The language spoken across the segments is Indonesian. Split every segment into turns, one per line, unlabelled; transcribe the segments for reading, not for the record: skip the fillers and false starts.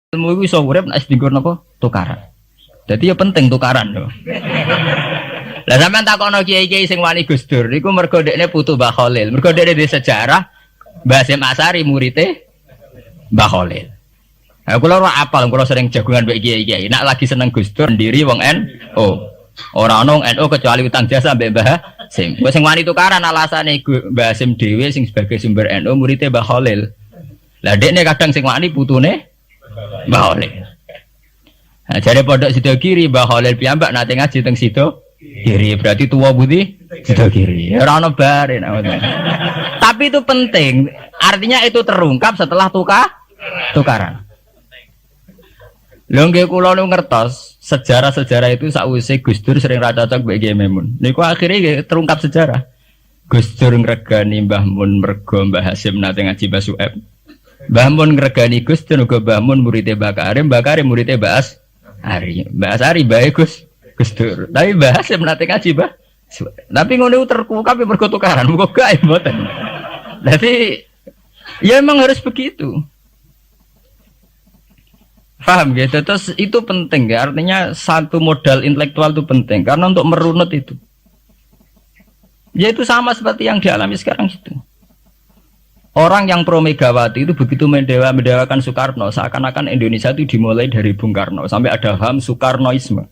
Ilmu itu iso urip nek dienggo napa? Tukaran. Dadi ya penting tukaran lho. Lah sampean takono kiai-kiai sing wani Gus Dur niku mergo dekne putu Mbah Khalil. Mergo dekne di sejarah Mbah Hasyim Asy'ari murite Mbah Khalil. Nah, kula ora apal, kula sering jagungan mbek kiai-kiai. Nek lagi seneng Gus Dur ndiri wong NU. Ora ono NU kecuali utang jasa mbek Mbah Hasyim. Wis sing wani tukaran alasane Mbah Hasyim dhewe sing sebagai sumber NU murite Mbah Khalil. Lah dekne kadang sing wani putune Mbah Khalil. Nah, jare pondok Sido Kiri Mbah Khalil piyambak nate ngaji teng Sido Kiri, berarti tua budi Sido Kiri. Ora ono bare. Tapi itu penting. Artinya itu terungkap setelah tukaran. Lho nggih kula nu ngertos sejarah-sejarah itu sakwise Gus Dur sering ra cocok mbek Kiai Memun. Niku akhirnya terungkap sejarah. Gus Dur ngregani Mbah Mun mergo Mbah Hasyim nate ngaji Mbah Su'eb. Mbah Mun ngregani Gus Dur uga Mbah Mun muridé Mbah Karim muridé Mbah Asy'ari. Mbah Asy'ari bae Gus Dur. Tapi Mbah Hasyim nate ngaji Mbah Su'eb. Tapi ngono terungkap mergo tukaran, muga gae mboten. Dadi ya emang harus begitu. Paham gitu, terus itu penting ya, artinya satu modal intelektual itu penting karena untuk merunut itu ya itu sama seperti yang dialami sekarang itu. Orang yang pro Megawati itu begitu mendewakan Soekarno, seakan-akan Indonesia itu dimulai dari Bung Karno, sampai ada paham Soekarnoisme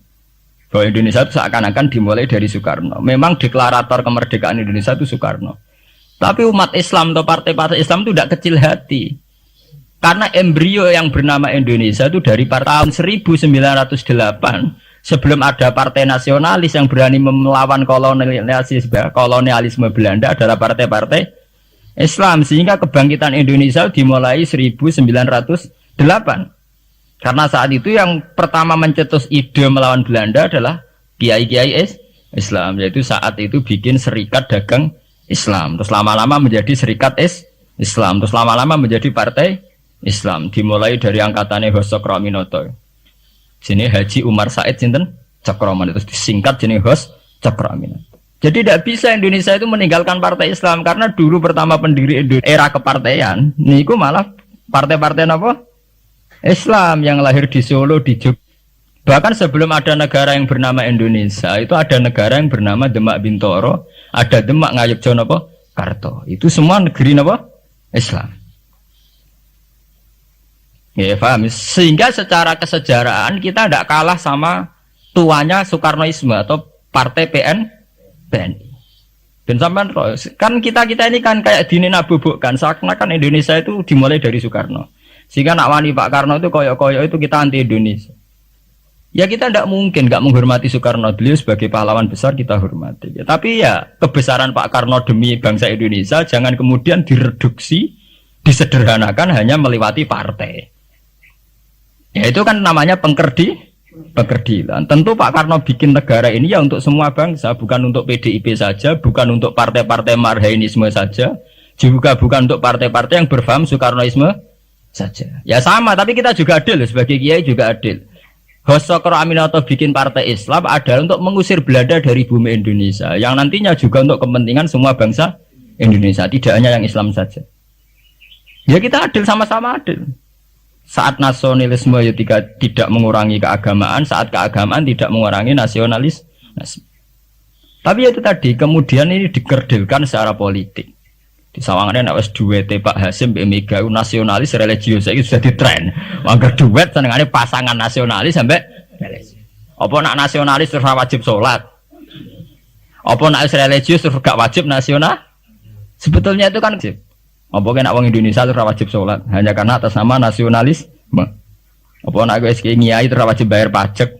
bahwa Indonesia itu seakan-akan dimulai dari Soekarno. Memang deklarator kemerdekaan Indonesia itu Soekarno, tapi umat Islam atau partai-partai Islam itu tidak kecil hati. Karena embrio yang bernama Indonesia itu dari tahun 1908 sebelum ada partai nasionalis yang berani melawan kolonialisme Belanda adalah partai-partai Islam, sehingga kebangkitan Indonesia dimulai 1908. Karena saat itu yang pertama mencetus ide melawan Belanda adalah kiai-kiai Islam, yaitu saat itu bikin serikat dagang Islam, terus lama-lama menjadi serikat Islam, terus lama-lama menjadi partai Islam, dimulai dari angkatannya Hos Cokroaminoto. Sini Haji Umar Said sinten Cokroaminoto, itu disingkat jenis Hos Cokroaminoto. Jadi tidak bisa Indonesia itu meninggalkan partai Islam, karena dulu pertama pendiri era kepartaian niku malah partai-partai apa? Islam yang lahir di Solo, di Jogja. Bahkan sebelum ada negara yang bernama Indonesia, itu ada negara yang bernama Demak Bintoro, ada Demak Ngayogyakarta. Itu semua negeri apa? Islam. Ya paham, sehingga secara kesejarahan kita tidak kalah sama tuanya Soekarnoisme atau partai PNI. Dan sampai kan kita ini kan kayak dinabubukkan seakan-akan Indonesia itu dimulai dari Soekarno. Sehingga nak wani Pak Karno itu koyok-koyok itu kita anti Indonesia. Ya kita tidak mungkin nggak menghormati Soekarno, beliau sebagai pahlawan besar kita hormati. Ya, tapi ya kebesaran Pak Karno demi bangsa Indonesia jangan kemudian direduksi, disederhanakan hanya melewati partai. Ya itu kan namanya pengkerdilan. Tentu Pak Karno bikin negara ini ya untuk semua bangsa, bukan untuk PDIP saja, bukan untuk partai-partai marhainisme saja, juga bukan untuk partai-partai yang berfaham Soekarnoisme saja. Ya sama, tapi kita juga adil, sebagai kiai juga adil. Hos Cokroaminoto bikin partai Islam adalah untuk mengusir Belanda dari bumi Indonesia, yang nantinya juga untuk kepentingan semua bangsa Indonesia, tidak hanya yang Islam saja. Ya kita adil, sama-sama adil. Saat nasionalisme ya tidak mengurangi keagamaan, saat keagamaan tidak mengurangi nasionalis. Tapi itu tadi kemudian ini dikerdilkan secara politik. Di sawangannya nak wis duet Pak Hasyim mbek Mega nasionalis religius iki sudah ditren. Mangger duet senengane pasangan nasionalis sampai religius. Apa nak nasionalis terus wajib sholat? Apa nak religius terus gak wajib nasional? Sebetulnya itu kan wajib. Apa kena wong Indonesia itu wajib sholat hanya karena atas nama nasionalisme? Apa nak gue kiai itu wajib bayar pajak?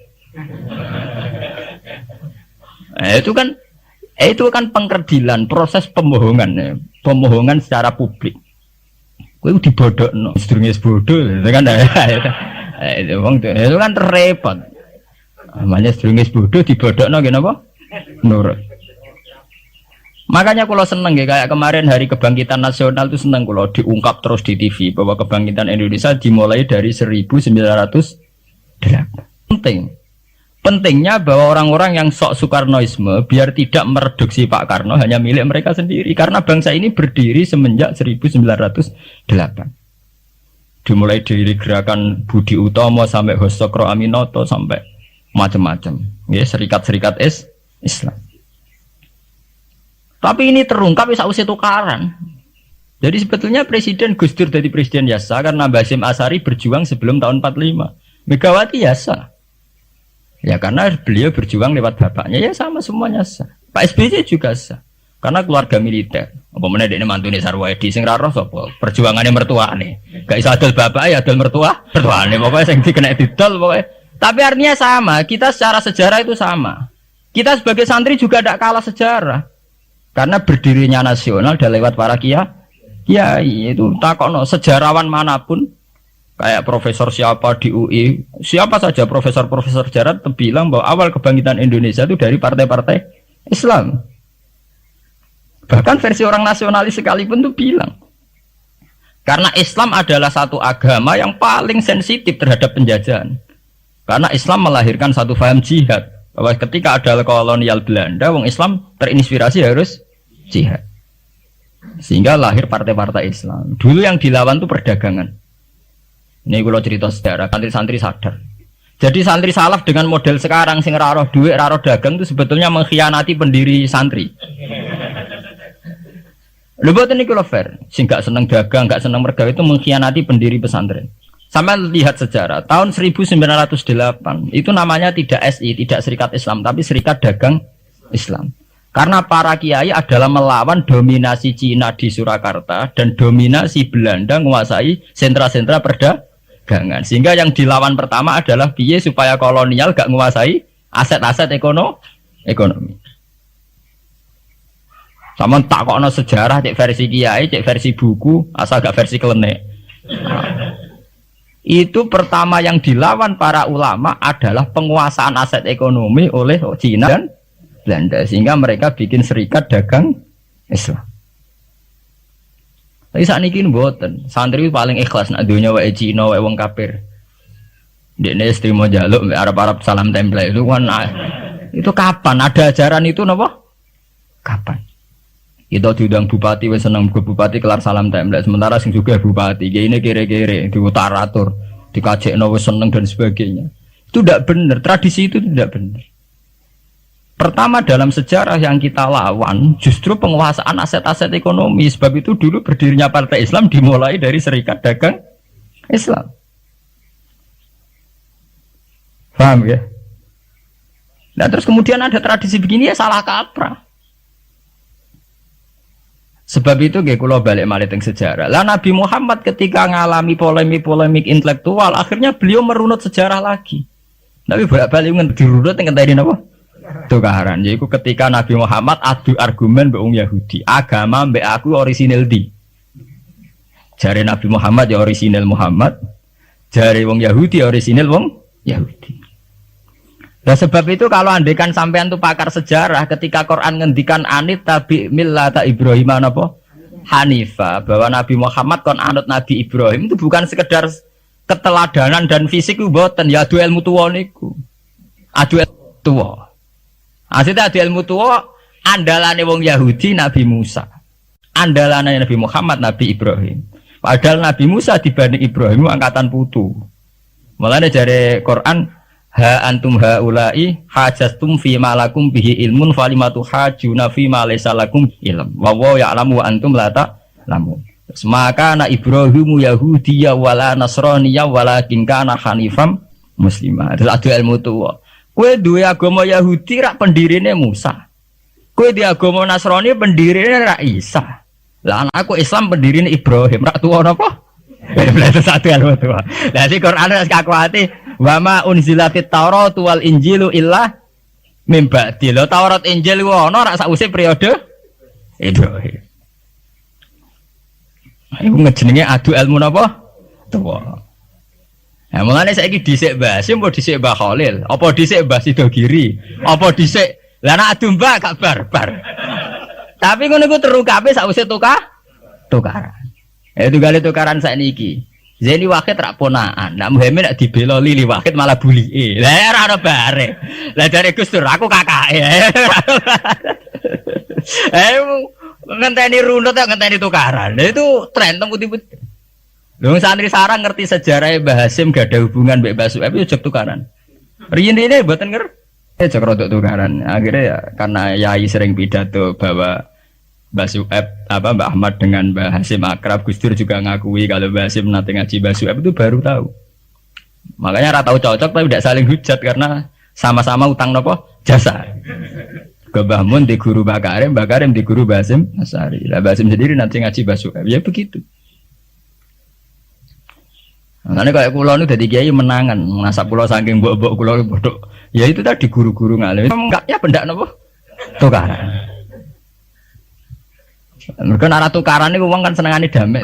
Itu kan pengkerdilan, proses pembohongan, pembohongan secara publik. Gue dibodokno, sedurunge bodoh, itu kan? Itu kan repot. Namanya sedurunge bodoh dibodokno, kenapa? Nurut. Makanya kalau seneng ya, kayak kemarin Hari Kebangkitan Nasional itu seneng kalau diungkap terus di TV bahwa kebangkitan Indonesia dimulai dari 1908. Pentingnya bahwa orang-orang yang sok Soekarnoisme biar tidak mereduksi Pak Karno hanya milik mereka sendiri, karena bangsa ini berdiri semenjak 1908. Dimulai dari gerakan Budi Utomo sampai Hosokro Aminoto sampai macam-macam. Ya, serikat-serikat Islam. Tapi ini terungkap sausé tukaran. Jadi sebetulnya Presiden Gus Dur jadi Presiden Yasa karena Basim Asari berjuang sebelum tahun 45. Megawati Yasa. Ya karena beliau berjuang lewat bapaknya, ya sama semuanya sah. Pak SBY juga sah. Karena keluarga militer. Apa meneh dekne mantune Sarwaedi sing ra roh sapa? Perjuangannya mertuane. Gak iso adol bapak ya adol mertuane. Pokoke sing dikena didol pokoke. Tapi artinya sama, kita secara sejarah itu sama. Kita sebagai santri juga tidak kalah sejarah. Karena berdirinya nasional udah lewat para kiai itu takokno sejarawan manapun kayak profesor siapa di UI, siapa saja profesor-profesor sejarah bilang bahwa awal kebangkitan Indonesia itu dari partai-partai Islam. Bahkan versi orang nasionalis sekalipun tuh bilang karena Islam adalah satu agama yang paling sensitif terhadap penjajahan. Karena Islam melahirkan satu paham jihad bahwa ketika ada kolonial Belanda, wong Islam terinspirasi harus jihad. Sehingga lahir partai-partai Islam. Dulu yang dilawan tuh perdagangan. Ini kalau cerita sejarah, santri-santri sadar. Jadi santri salaf dengan model sekarang sing raro duit, raro dagang itu sebetulnya mengkhianati pendiri santri. Lho boten niku lho fair. Sing gak seneng dagang, gak seneng mergawe itu mengkhianati pendiri pesantren. Sama lihat sejarah, tahun 1908 itu namanya tidak SI, tidak Serikat Islam, tapi Serikat Dagang Islam. Karena para kiai adalah melawan dominasi Cina di Surakarta dan dominasi Belanda menguasai sentra-sentra perdagangan. Sehingga yang dilawan pertama adalah piye supaya kolonial gak menguasai aset-aset ekonomi. Sama takokno sejarah cek versi kiai, cek versi buku, asal gak versi klenek. Itu pertama yang dilawan para ulama adalah penguasaan aset ekonomi oleh Cina dan Belanda, sehingga mereka bikin Serikat Dagang Islam. Tapi saat ini mboten, santri paling ikhlas nak dunia wae Cina wae wong kafir. Dekne istrimo jaluk Arab-Arab salam tempel itu kan itu kapan ada ajaran itu napa? Kapan? Kita diundang bupati wis seneng bupati kelar salam tempel, sementara sing juga bupati ini kere-kere diutaratur, dikajekno wis seneng dan sebagainya. Itu tidak benar, tradisi itu tidak benar. Pertama dalam sejarah yang kita lawan justru penguasaan aset-aset ekonomi. Sebab itu dulu berdirinya Partai Islam dimulai dari Serikat Dagang Islam. Paham ya? Nah terus kemudian ada tradisi begini ya salah kaprah. Sebab itu kalau balik malih teng sejarah. Lah Nabi Muhammad ketika ngalami polemik intelektual, akhirnya beliau merunut sejarah lagi. Tapi balik dirunut ngenteni napa? Tukaran. Yaitu ketika Nabi Muhammad adu argumen mbek wong Yahudi. Agama mbek aku orisinil di. Jare Nabi Muhammad ya orisinil Muhammad. Jare wong Yahudi orisinil wong Yahudi. Nah sebab itu kalau andekan sampean tuh pakar sejarah ketika Quran ngendikan anit tabi millata Ibrahim apa? Hanifah, bahwa Nabi Muhammad kon anut Nabi Ibrahim itu bukan sekedar keteladanan dan fisik ku mboten ya adu ilmu tuwa niku. Adu tuwa. Asite adu ilmu tuwa andalane wong Yahudi Nabi Musa. Andalane Nabi Muhammad Nabi Ibrahim. Padahal Nabi Musa dibanding Ibrahim angkatan putu. Mulane jare Quran ha antum haula'i hajastum fi ma lakum bihi ilmun falimatu hajuna fi ma laysa lakum ilm wa wa ya'lamu wa antum la ta'lamun. Maka na Ibrahimu Yahudiyya wala Nasraniyya walakin kana hanifam muslimah. Terus adu ilmu tuwa. Kowe duwe agama Yahudi rak pendirine Musa. Kowe di agama Nasrani pendirine rak Isa. Lah aku Islam pendirine Ibrahim rak tuwa napa? Berarti satu ilmu tuwa. Lah di Quran wis kakuati wa ma unzilatit Taurat wal Injilu illa mim ba'di. Lho Taurat Injil ku ana rak sakwise periode Ibrahim. Iku ngejenenge adu ilmu napa? Tuwa. Nah, mulane saiki dhisik Basim apa dhisik Mbah Khalil? Apa dhisik Mbah Sidogiri? Apa dhisik lah nek adu Mbah gak barbar. Tapi ngono iku terukape sakwise tukaran. Tugale tukaran sakniki. Zeni Wahid rak ponaan. Nak Muhammad nak dibela Lili Wahid malah bulike. Lah ora ono bare. Lah dari Gus Dur aku kakake. Ngenteni runut ngenteni tukaran. Itu tren teng putih-putih. Lho santri sarang ngerti sejarah Mbah Hasim gak ada hubungan mbek Mbah Suhaib yo jek tukaran. Riyen ini mboten ngerti jek rodok tukaran. Akhirnya ya karena Yai sering pidato bahwa Mbah Suhaib Mbah Ahmad dengan Mbah Hasim akrab, Gus Dur juga ngakui kalau Mbah Hasim nanti ngaji Mbah Suhaib itu baru tahu. Makanya tahu cocok tapi tidak saling hujat karena sama-sama utang nopo jasa. Ke Mbah Mun di guru Mbah Karim di guru Mbah Hasim Asari. Lah Mbah Hasim sendiri nanti ngaji Mbah Suhaib. Ya begitu. Makanya kayak kula nu dadi kiai menangan, nasab kula saking mbok-mbok kula bodoh. Ya itu tadi guru-guru ngalim. Enggak ya pendak napa? Tukaran. Mereka arah tukaran niku wong kan senengane damai.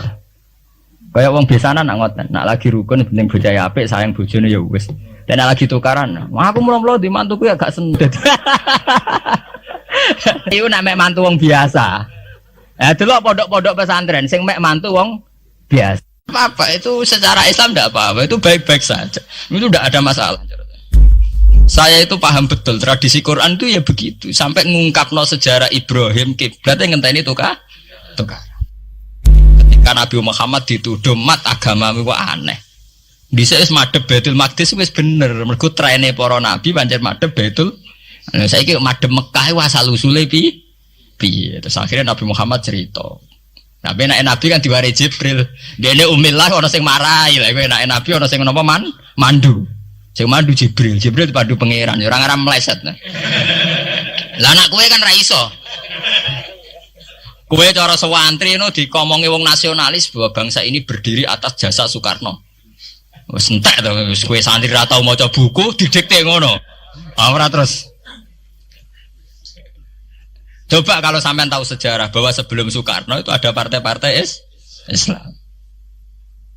Kayak wong biasana nak ngoten, nak lagi rukun penting bocah apik sayang bojone ya wis. Dan nak lagi tukaran, aku mulo-mulo di mantuku ya gak seneng. Iku nak mek mantu wong biasa. Delok pondok-pondok pesantren sing mek mantu wong biasa. Apa itu secara Islam tidak apa-apa, itu baik-baik saja, itu tidak ada masalah. Saya itu paham betul tradisi Quran itu ya begitu, sampai ngungkapno sejarah Ibrahim kiblatnya ngenteni tukar. Ketika Nabi Muhammad dituduh mat agamamu kok aneh, bisa madhep Baitul Maqdis wis bener, mergo trene para nabi pancen madhep Baitul. Saiki madhep Mekah wis asal usule piye. Terus akhirnya Nabi Muhammad cerita. Nabi Nabi kan diwari Jibril. Dene umillah ana sing marahi lha kowe enak Nabi ana sing napa mandu. Sing mandu Jibril dipandu pangeran ya ora ngaram meleset. Lah anak kowe kan ra iso. Kowe cara sewantri no dikomongi wong nasionalis bahwa bangsa ini berdiri atas jasa Soekarno. Wis entek to wis kowe santri ra tau maca buku didikte ngono. Ora terus. Coba kalau sampean tahu sejarah bahwa sebelum Soekarno itu ada partai-partai Islam.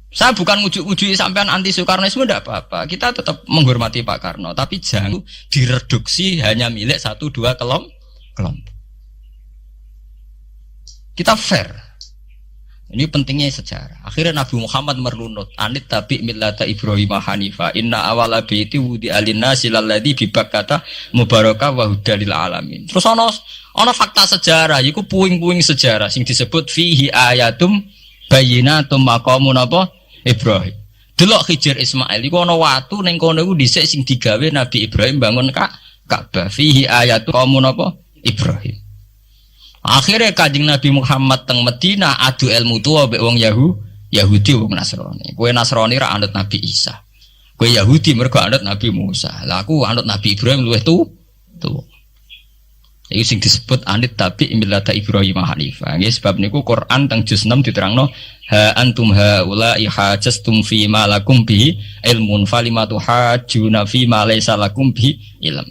Saya bukan ujuk-ujuk sampean anti Soekarnoisme tidak apa-apa. Kita tetap menghormati Pak Karno, tapi jangan direduksi hanya milik 1-2 kelompok. Kita fair. Ini pentingnya sejarah. Akhirnya Nabi Muhammad merunut anit tabi millata Ibrahim hanifa inna awala baiti wudi alinasi lalladzi bi Bakkata mubarakah wa hudalil alamin. Terus ana fakta sejarah iku puing-puing sejarah sing disebut fihi ayatum bayyinatum maqamun apa Ibrahim. Delok Khidir Ismail iku ana watu ning kono iku dhisik sing digawe Nabi Ibrahim bangun Ka'bah fihi ayatum maqamun apa Ibrahim. Akhirnya Kanjeng Nabi Muhammad teng Medina adu ilmu tua mbek wong Yahudi wong Nasrani. Kowe Nasrani ra anut Nabi Isa. Kowe Yahudi mergo anut Nabi Musa. Lah aku anut Nabi Ibrahim luwih tuwa. Iku sing disebut anit tabi millata Ibrahim hanifa. Nggih sebab niku Quran teng juz 6 diterangno ha antum haula ihajastum fi ma lakum bihi ilmun falimatu hajuna fi ma laysa lakum bihi ilm.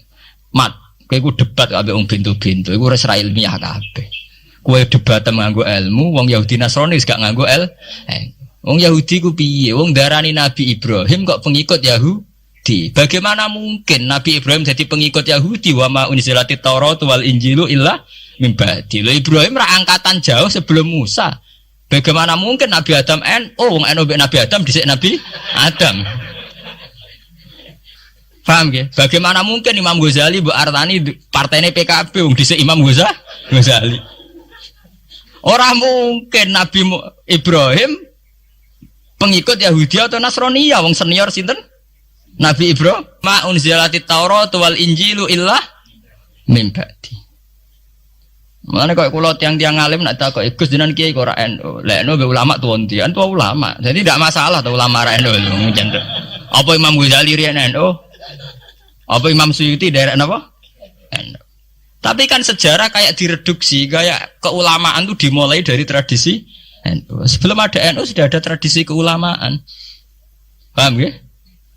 Mat kowe ku debat kabeh wong bintu-bintu iku ora ilmiah kabeh. Kowe debat nganggo ilmu, wong Yahudi Nasrani wis gak nganggo wong Yahudi ku piye? Wong darani Nabi Ibrahim kok pengikut Yahudi. Bagaimana mungkin Nabi Ibrahim jadi pengikut Yahudi wa ma unzilatit Taurat wal Injilu illa min ba'di. Ibrahim ra angkatan jauh sebelum Musa. Bagaimana mungkin Nabi Adam wong Nabi Adam dhisik Nabi Adam. Paham ya? Bagaimana mungkin Imam Ghazali Mbok Artani partainya PKB wong dhisik Imam Ghazali. Orang mungkin Nabi Ibrahim pengikut Yahudi atau Nasrani ya wong senior sinten? Nabi Ibrahim ma unzilatit Taurat wal Injilu illa min ba'di. Mulane kok kula tiang-tiang alim nak takok Gus jenengan kiai kok ora NU. Lek NU be ulama tuwon tian tuwa ulama. Jadi tidak masalah tuh ulama ra NU. Apa Imam Ghazali riyen NU? Apa Imam Suyuti daerah apa? Tapi kan sejarah kayak direduksi, kayak keulamaan itu dimulai dari tradisi NU. Sebelum ada NU sudah ada tradisi keulamaan. Paham ya?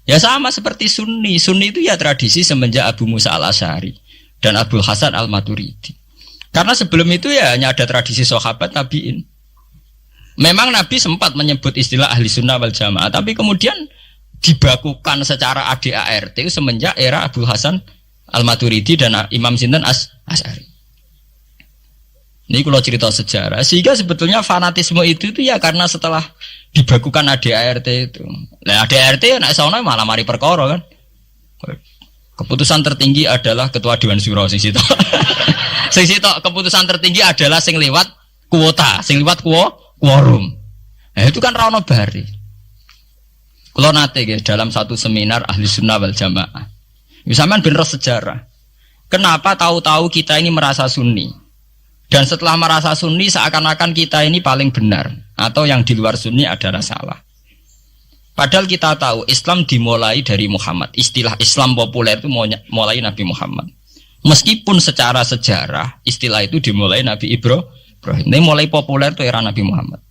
Ya sama seperti Sunni. Sunni itu ya tradisi semenjak Abu Musa al-Asy'ari dan Abdul Hasan al-Maturidi. Karena sebelum itu ya hanya ada tradisi sahabat tabi'in. Memang Nabi sempat menyebut istilah ahli sunnah wal jamaah, tapi kemudian dibakukan secara ADART semenjak era Abdul Hasan Al-Maturidi dan Imam Sinten Asy'ari. Ini kalau cerita sejarah, sehingga sebetulnya fanatisme itu ya karena setelah dibakukan ADART itu. Nah ADART nek sono malah mari perkara kan. Keputusan tertinggi adalah ketua Dewan Syuro sing sitok. Sing sitok keputusan tertinggi adalah sing lewat kuota, sing lewat quorum. Nah itu kan ra ono bari. Kalau nate dalam satu seminar ahli sunnah wal jamaah, misalnya bener sejarah. Kenapa tahu-tahu kita ini merasa sunni? Dan setelah merasa sunni seakan-akan kita ini paling benar, atau yang di luar sunni adalah salah. Padahal kita tahu Islam dimulai dari Muhammad. Istilah Islam populer itu mulai Nabi Muhammad. Meskipun secara sejarah istilah itu dimulai Nabi Ibrahim. Ini mulai populer itu era Nabi Muhammad.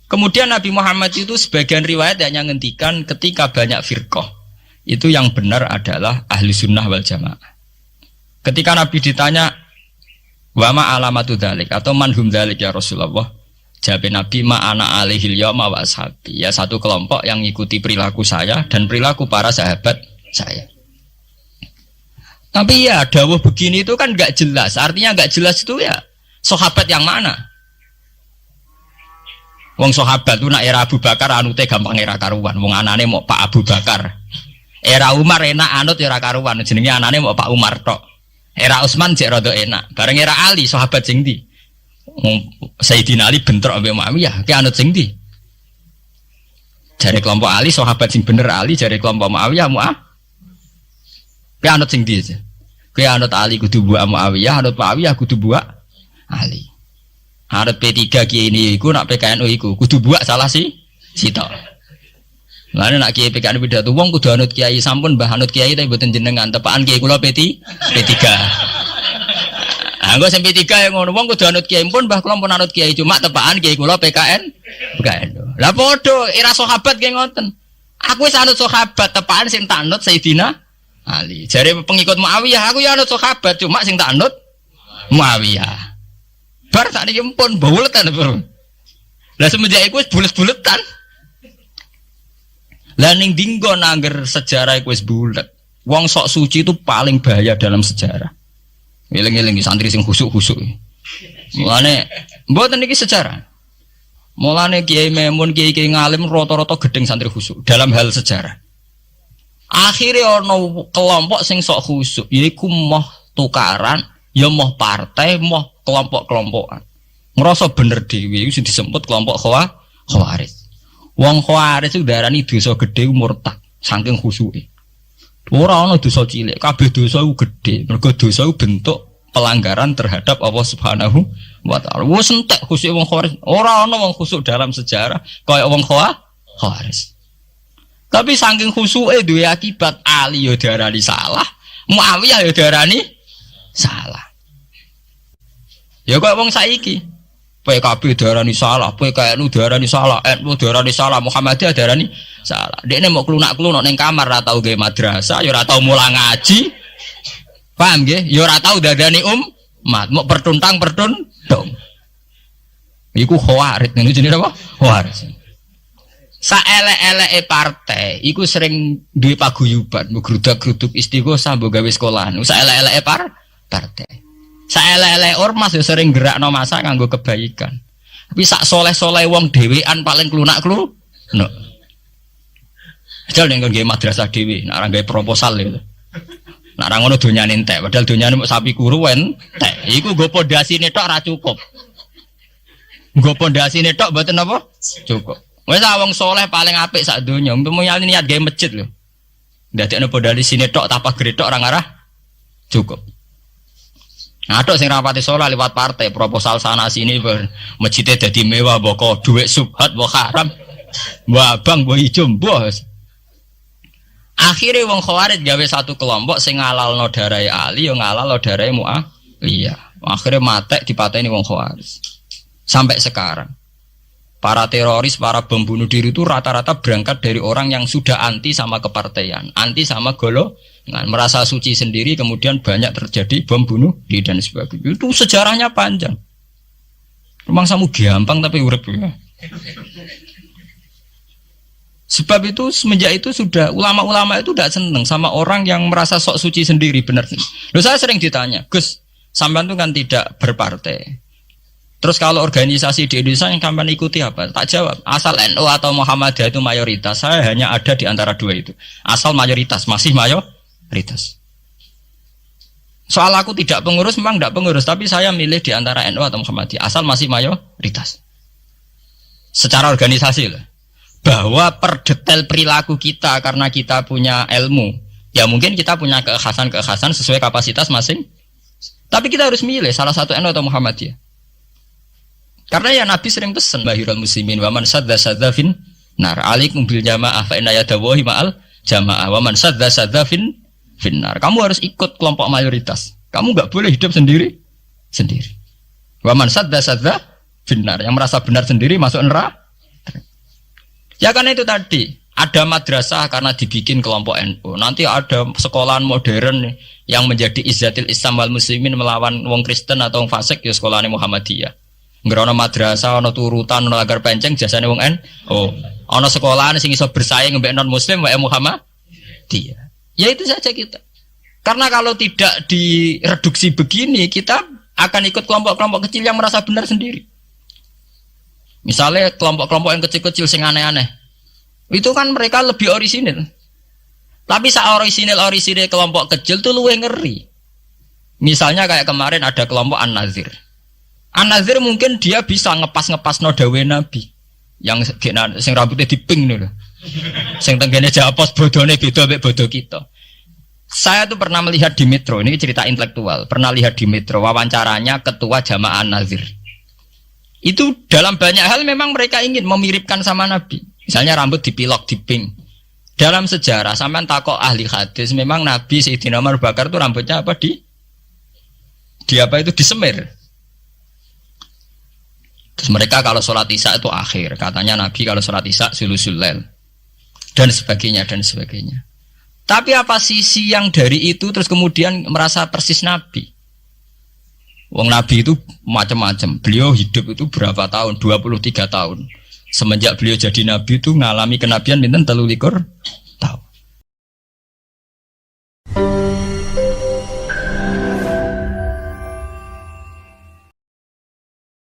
Kemudian Nabi Muhammad itu sebagian riwayat hanya ngendikan ketika banyak firqah, itu yang benar adalah ahli sunnah wal jamaah. Ketika Nabi ditanya wama alamatu dzalik atau manhum dzalik ya Rasulullah, jawab Nabi ma ana alaihil yauma wa ashabi, ya satu kelompok yang mengikuti perilaku saya dan perilaku para sahabat saya. Tapi ya dawuh begini itu kan enggak jelas. Artinya enggak jelas itu ya sahabat yang mana? Wong sahabat itu nak era Abu Bakar anute gampang era karuan. Wong anane mau Pak Abu Bakar. Era Umar enak anut era karuan. Jenenge anane mau Pak Umar tok. Era Utsman jek rada enak. Bareng era Ali sahabat sing ndi? Sayyidina Ali bentrok ambek Muawiyah. Ki anut sing ndi? Jare kelompok Ali sahabat sing bener Ali, jare kelompok Muawiyah Ki anut sing ndi? Ki anut Ali kudu buak Muawiyah, anut Muawiyah kudu buak Ali. Harap P3 kiai ini iku nak PKNU iku kudu buak salah sitok. Lane nak kiai PKNU pidato wong kudu anut kiai sampun mbah anut kiai tapi mboten jenengan tepaan kiai kula P3. Anggo sing P3 yang ngono wong kudu anut kiai pun mbah kula pun anut kiai cuma tepaan kiai kula PKNU. Lah padha era sahabat ki ngoten. Aku wis anut sahabat tepaan sing tak anut Sayyidina Ali. Jare pengikut Muawiyah aku ya anut sahabat cuma sing tak anut Muawiyah. Bar tak niki pun buletan bro. Lah semenjak iku wis bulet-buletan. Lah ning dinggo nangger sejarah iku wis bulet. Wong sok suci itu paling bahaya dalam sejarah. Eling-eling santri sing khusuk-khusuk. Mulane mboten niki sejarah. Mulane Kiai Memun, Kiai ngalim rata-rata gedeng santri khusuk dalam hal sejarah. Akhirnya ono kelompok sing sok khusuk, yaiku moh tukaran, ya moh partai, moh kelompok-kelompokan. Ngerasa bener dhewe iku sing disebut kelompok Khawarij. Wong Khawarij itu darani dosa gedhe murtad saking khusuke. Ora ana dosa cilik, kabeh dosa iku gedhe. Mergo dosa iku bentuk pelanggaran terhadap Allah Subhanahu wa taala. Wis entek khusuk wong Khawarij. Ora ana wong khusuk dalam sejarah kaya wong Khawarij. Tapi saking khusuke duwe akibat Ali ya darani salah, Muawiyah ya darani salah. Ya kok wong saiki PKB darani salah, PKNU darani salah, NU darani salah, Muhammadiyah darani salah. Dekne mau klunak-klunuk ning kamar ora tau gawe madrasah, ya ora tau mulang ngaji. Paham nggih? Ya ora tau dadani umat, mau pertuntang-pertuntung. Iku khawarij, ngene jenenge apa? Khawarij. Saelek-eleke partai iku sering duwe paguyuban, ngrudak-gruduk istighosah mbok gawe sekolahan. Saelek-eleke partai. Saelek-elek ormas ya sering gerakno masa nganggo kebaikan. Tapi sak soleh-soleh wong dhewean paling klunak-klunuk. Padahal nek nggawe madrasah dhewe, nek ora gawe proposal lho. Nek ora ngono donyane entek, padahal donyane mok sapi kuru entek. Iku nggo pondasine tok ora cukup. Nggo pondasine tok mboten apa? Cukup. Wis wong soleh paling apik sak donya, umpama niat gawe masjid lho. Ndadekno pondasine tok tapak gretok ora ngarah cukup. Aduk sing rapati sholat lewat partai proposal sana sini masjidnya jadi mewah boko duit subhat mbok haram mbok abang mbok ijo bos. Akhirnya wong Khawarij gawe satu kelompok sing ngalalno darahe Ali yo ngalalno darahe Muawiyah. Akhirnya matek dipateni wong Khawarij. Sampai sekarang para teroris, para bom bunuh diri itu rata-rata berangkat dari orang yang sudah anti sama kepartaian, anti sama golongan, merasa suci sendiri, kemudian banyak terjadi bom bunuh diri dan sebagainya. Itu sejarahnya panjang. Memang samu gampang tapi urip ya. Sebab itu semenjak itu sudah ulama-ulama itu tidak senang sama orang yang merasa sok suci sendiri, benar. Loh, saya sering ditanya, Gus, sampean itu kan tidak berpartai. Terus kalau organisasi di Indonesia yang kamu ikuti apa? Tak jawab. Asal NU atau Muhammadiyah itu mayoritas. Saya hanya ada di antara dua itu. Asal mayoritas, masih mayoritas. Soal aku tidak pengurus, memang tidak pengurus. Tapi saya milih di antara NU atau Muhammadiyah. Asal masih mayoritas. Secara organisasi lah. bahwa per detail perilaku kita karena kita punya ilmu, ya mungkin kita punya keekhasan sesuai kapasitas masing. Tapi kita harus milih salah satu NU atau Muhammadiyah. Karena ya Nabi sering pesan bahirul muslimin wa man sadda fin nar alaikum bil jamaah fa inna yadawahi ma'al jamaah wa man sadda fin nar. Kamu harus ikut kelompok mayoritas. Kamu enggak boleh hidup sendiri. Wa man sadda fin nar, yang merasa benar sendiri masuk neraka. Ya karena itu tadi ada madrasah karena dibikin kelompok NU. Nanti ada sekolahan modern yang menjadi izzatil Islam wal muslimin melawan wong Kristen atau wong fasik ya sekolahane Muhammadiyah. Ngerono madrasah, ono turutan, ono agar penceng jasane wong NU. Ono sekolahan sing iso bersaing mbek non muslim wae Muhammadiyah. Ya itu saja kita. Karena kalau tidak direduksi begini, kita akan ikut kelompok-kelompok kecil yang merasa benar sendiri. Misalnya kelompok-kelompok yang kecil-kecil sing aneh-aneh. Itu kan mereka lebih orisinil. Tapi orisinil kelompok kecil tuh luwih ngeri. Misalnya kayak kemarin ada kelompok An-Nazir. An-Nazir mungkin dia bisa ngepas no dawe Nabi. Yang sing rambutnya diping nih loh. Sing tenggene japos bodone beda mek bodo kita. Saya tuh pernah melihat di Metro, ini cerita intelektual. Pernah lihat di Metro wawancaranya ketua Jamaah An-Nazir. Itu dalam banyak hal memang mereka ingin memiripkan sama Nabi. Misalnya rambut dipilok, diping. Dalam sejarah, sampean takok ahli hadis, memang Nabi Sayyidina Umar Bakar itu rambutnya apa di disemir. Terus mereka kalau sholat isya itu akhir. Katanya Nabi kalau sholat isya sulusul lail. Dan sebagainya. Tapi apa sisi yang dari itu terus kemudian merasa persis Nabi? Wong Nabi itu macam-macam. Beliau hidup itu berapa tahun? 23 tahun. Semenjak beliau jadi Nabi itu ngalami kenabian pinten 23